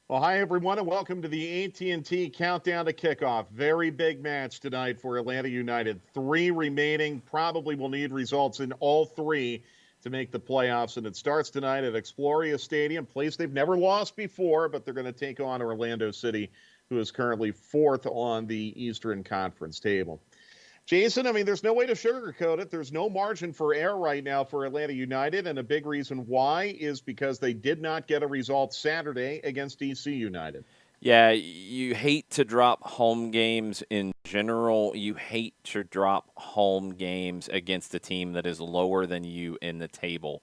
Well, hi everyone, and welcome to the AT&T Countdown to Kickoff. Very big match tonight for Atlanta United. Three remaining. Probably will need results in all three to make the playoffs, and it starts tonight at Exploria Stadium, place they've never lost before, but they're going to take on Orlando City, who is currently fourth on the Eastern Conference table. Jason, I mean, there's no way to sugarcoat it. There's no margin for error right now for Atlanta United, and a big reason why is because they did not get a result Saturday against DC United. Yeah, you hate to drop home games in general. You hate to drop home games against a team that is lower than you in the table.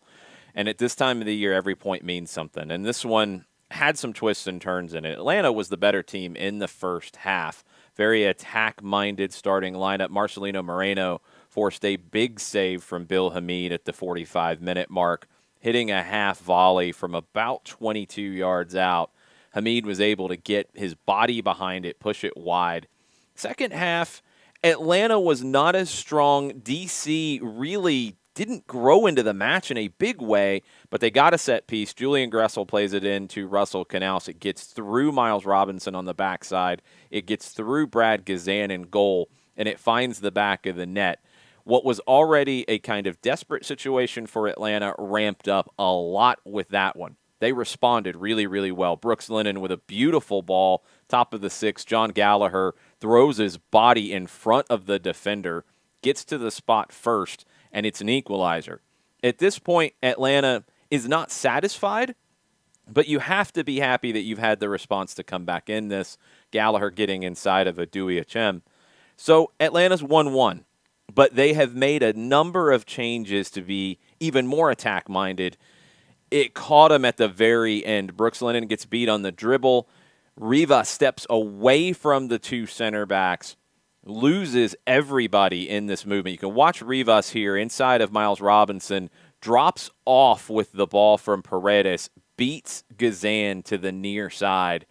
And at this time of the year, every point means something. And this one had some twists and turns in it. Atlanta was the better team in the first half. Very attack-minded starting lineup. Marcelino Moreno forced a big save from Bill Hamid at the 45-minute mark, hitting a half volley from about 22 yards out. Hamid was able to get his body behind it, push it wide. Second half, Atlanta was not as strong. DC really didn't grow into the match in a big way, but they got a set piece. Julian Gressel plays it into Russell Canals. It gets through Miles Robinson on the backside. It gets through Brad Gazan in goal, and it finds the back of the net. What was already a kind of desperate situation for Atlanta ramped up a lot with that one. They responded really, really well. Brooks Lennon with a beautiful ball, top of the six. John Gallagher throws his body in front of the defender, gets to the spot first, and it's an equalizer. At this point, Atlanta is not satisfied, but you have to be happy that you've had the response to come back in this. Gallagher getting inside of a Dewey Achem. So Atlanta's 1-1, but they have made a number of changes to be even more attack-minded. It caught him at the very end. Brooks Lennon gets beat on the dribble. Riva steps away from the two center backs, loses everybody in this movement. You can watch Rivas here inside of Miles Robinson, drops off with the ball from Paredes, beats Gazan to the near side,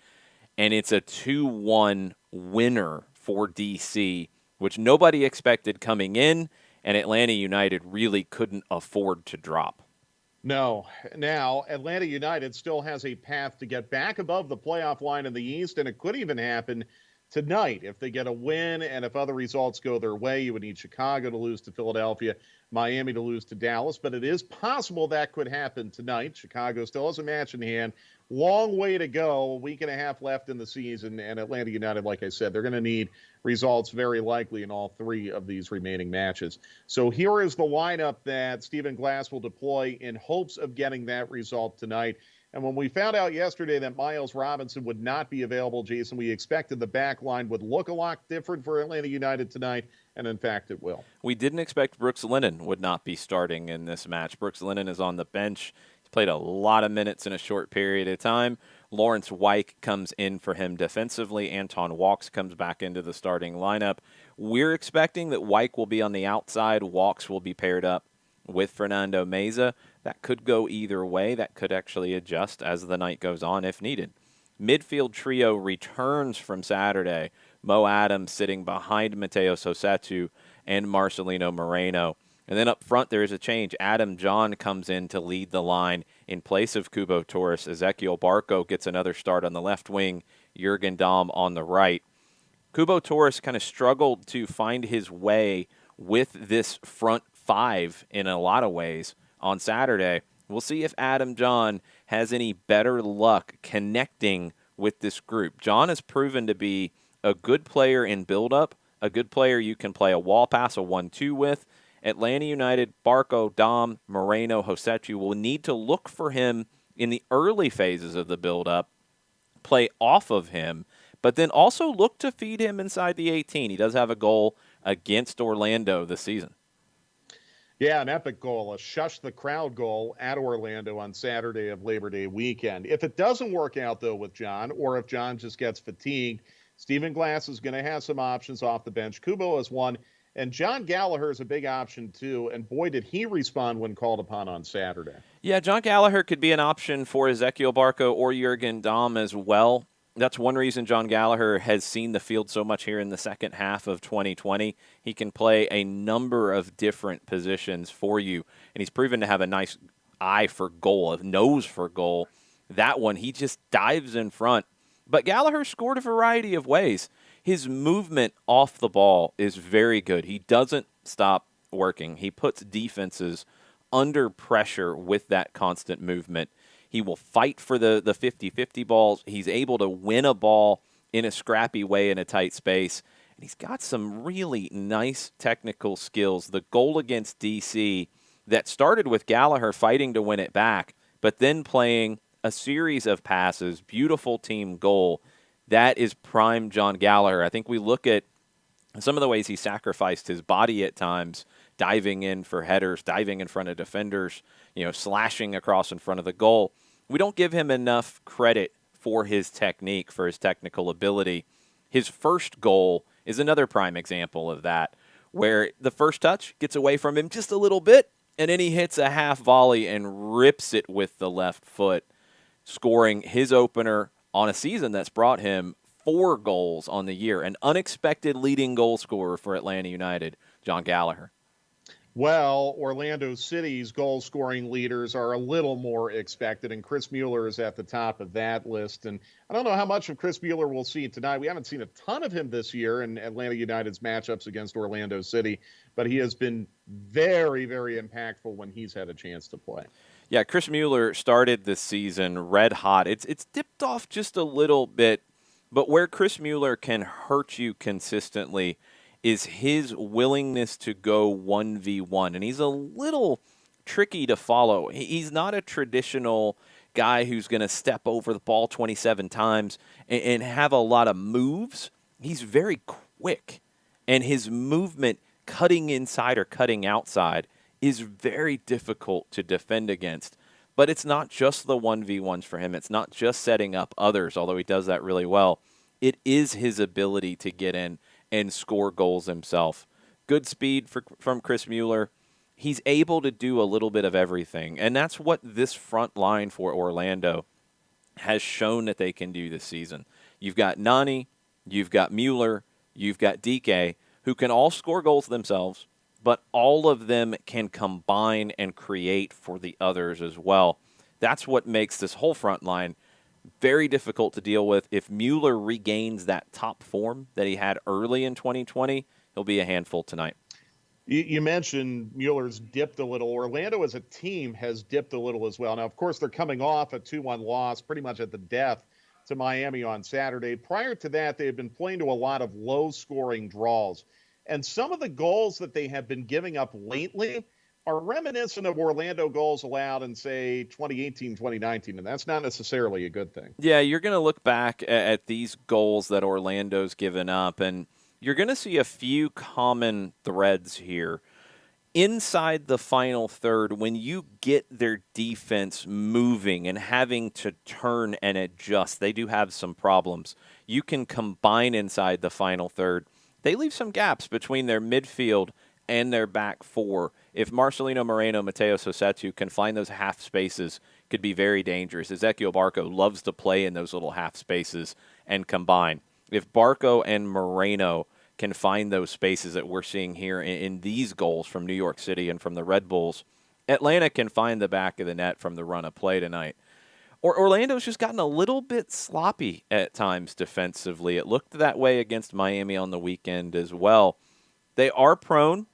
and it's a 2-1 winner for DC, which nobody expected coming in, and Atlanta United really couldn't afford to drop. No. Now, Atlanta United still has a path to get back above the playoff line in the East, and it could even happen tonight if they get a win and if other results go their way. You would need Chicago to lose to Philadelphia, Miami to lose to Dallas, but it is possible that could happen tonight. Chicago still has a match in hand. Long way to go, a week and a half left in the season, and Atlanta United, like I said, they're going to need results very likely in all three of these remaining matches. So here is the lineup that Stephen Glass will deploy in hopes of getting that result tonight. And when we found out yesterday that Miles Robinson would not be available, Jason, we expected the back line would look a lot different for Atlanta United tonight, and in fact it will. We didn't expect Brooks Lennon would not be starting in this match. Brooks Lennon is on the bench. He's played a lot of minutes in a short period of time. Lawrence Wyke comes in for him defensively. Anton Walks comes back into the starting lineup. We're expecting that Wyke will be on the outside. Walks will be paired up with Fernando Meza. That could go either way. That could actually adjust as the night goes on if needed. Midfield trio returns from Saturday. Mo Adams sitting behind Mateo Sosetu and Marcelino Moreno. And then up front, there is a change. Adam John comes in to lead the line in place of Kubo Torres. Ezequiel Barco gets another start on the left wing. Jurgen Dahm on the right. Kubo Torres kind of struggled to find his way with this front five in a lot of ways on Saturday. We'll see if Adam John has any better luck connecting with this group. John has proven to be a good player in build-up, a good player you can play a wall pass, a 1-2 with. Atlanta United, Barco, Dahm, Moreno, Josetu will need to look for him in the early phases of the build-up, play off of him, but then also look to feed him inside the 18. He does have a goal against Orlando this season. Yeah, an epic goal, a shush the crowd goal at Orlando on Saturday of Labor Day weekend. If it doesn't work out, though, with John, or if John just gets fatigued, Stephen Glass is going to have some options off the bench. Kubo is one, and John Gallagher is a big option, too, and boy, did he respond when called upon on Saturday. Yeah, John Gallagher could be an option for Ezequiel Barco or Jurgen Dahm as well. That's one reason John Gallagher has seen the field so much here in the second half of 2020. He can play a number of different positions for you, and he's proven to have a nice eye for goal, a nose for goal. That one, he just dives in front. But Gallagher scored a variety of ways. His movement off the ball is very good. He doesn't stop working. He puts defenses under pressure with that constant movement. He will fight for the 50-50 balls. He's able to win a ball in a scrappy way in a tight space. And he's got some really nice technical skills. The goal against D.C. that started with Gallagher fighting to win it back, but then playing a series of passes, beautiful team goal. That is prime John Gallagher. I think we look at some of the ways he sacrificed his body at times, diving in for headers, diving in front of defenders, slashing across in front of the goal. We don't give him enough credit for his technique, for his technical ability. His first goal is another prime example of that, where the first touch gets away from him just a little bit, and then he hits a half volley and rips it with the left foot, scoring his opener on a season that's brought him 4 goals on the year. An unexpected leading goal scorer for Atlanta United, John Gallagher. Well, Orlando City's goal-scoring leaders are a little more expected, and Chris Mueller is at the top of that list. And I don't know how much of Chris Mueller we'll see tonight. We haven't seen a ton of him this year in Atlanta United's matchups against Orlando City, but he has been very, very impactful when he's had a chance to play. Yeah, Chris Mueller started this season red hot. It's dipped off just a little bit, but where Chris Mueller can hurt you consistently is his willingness to go 1v1. And he's a little tricky to follow. He's not a traditional guy who's going to step over the ball 27 times and have a lot of moves. He's very quick, and his movement cutting inside or cutting outside is very difficult to defend against. But it's not just the 1v1s for him. It's not just setting up others, although he does that really well. It is his ability to get in and score goals himself. Good speed from Chris Mueller. He's able to do a little bit of everything, and that's what this front line for Orlando has shown that they can do this season. You've got Nani, you've got Mueller, you've got DK, who can all score goals themselves, but all of them can combine and create for the others as well. That's what makes this whole front line very difficult to deal with. If Mueller regains that top form that he had early in 2020, he'll be a handful tonight. You mentioned Mueller's dipped a little. Orlando as a team has dipped a little as well. Now, of course, they're coming off a 2-1 loss pretty much at the death to Miami on Saturday. Prior to that, they had been playing to a lot of low-scoring draws. And some of the goals that they have been giving up lately are reminiscent of Orlando goals allowed in, say, 2018, 2019, and that's not necessarily a good thing. Yeah, you're going to look back at these goals that Orlando's given up, and you're going to see a few common threads here. Inside the final third, when you get their defense moving and having to turn and adjust, they do have some problems. You can combine inside the final third. They leave some gaps between their midfield and their back four. If Marcelino Moreno, Mateo Sosetu can find those half spaces, could be very dangerous. Ezequiel Barco loves to play in those little half spaces and combine. If Barco and Moreno can find those spaces that we're seeing here in these goals from New York City and from the Red Bulls, Atlanta can find the back of the net from the run of play tonight. Orlando's just gotten a little bit sloppy at times defensively. It looked that way against Miami on the weekend as well. They are prone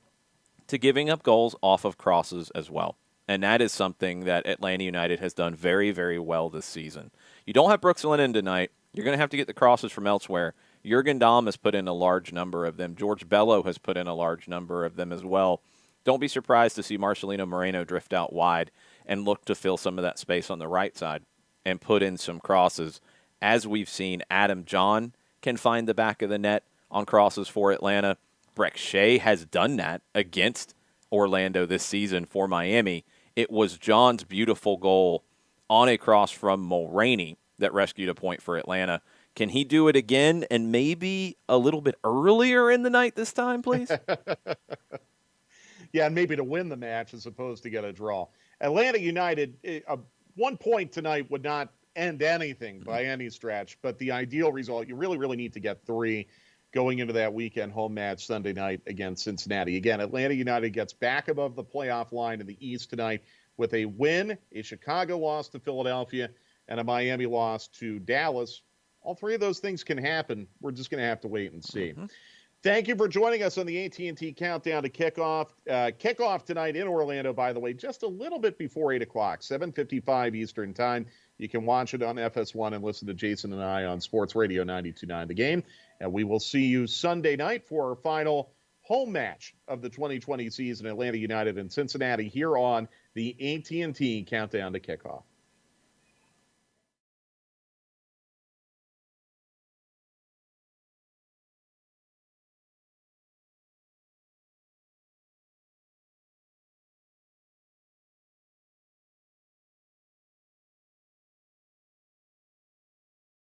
to giving up goals off of crosses as well. And that is something that Atlanta United has done very, very well this season. You don't have Brooks Lennon tonight. You're going to have to get the crosses from elsewhere. Jurgen Dahm has put in a large number of them. George Bello has put in a large number of them as well. Don't be surprised to see Marcelino Moreno drift out wide and look to fill some of that space on the right side and put in some crosses. As we've seen, Adam John can find the back of the net on crosses for Atlanta. Breck Shea has done that against Orlando this season for Miami. It was John's beautiful goal on a cross from Mulraney that rescued a point for Atlanta. Can he do it again and maybe a little bit earlier in the night this time, please? Yeah, and maybe to win the match as opposed to get a draw. Atlanta United, 1 point tonight would not end anything by any stretch, but the ideal result, you really, really need to get 3 going into that weekend home match Sunday night against Cincinnati. Again, Atlanta United gets back above the playoff line in the East tonight with a win, a Chicago loss to Philadelphia, and a Miami loss to Dallas. All three of those things can happen. We're just going to have to wait and see. Mm-hmm. Thank you for joining us on the AT&T Countdown to Kickoff. Kickoff tonight in Orlando, by the way, just a little bit before 8 o'clock, 7:55 Eastern Time. You can watch it on FS1 and listen to Jason and I on Sports Radio 92.9 The Game. And we will see you Sunday night for our final home match of the 2020 season, Atlanta United and Cincinnati, here on the AT&T Countdown to Kickoff.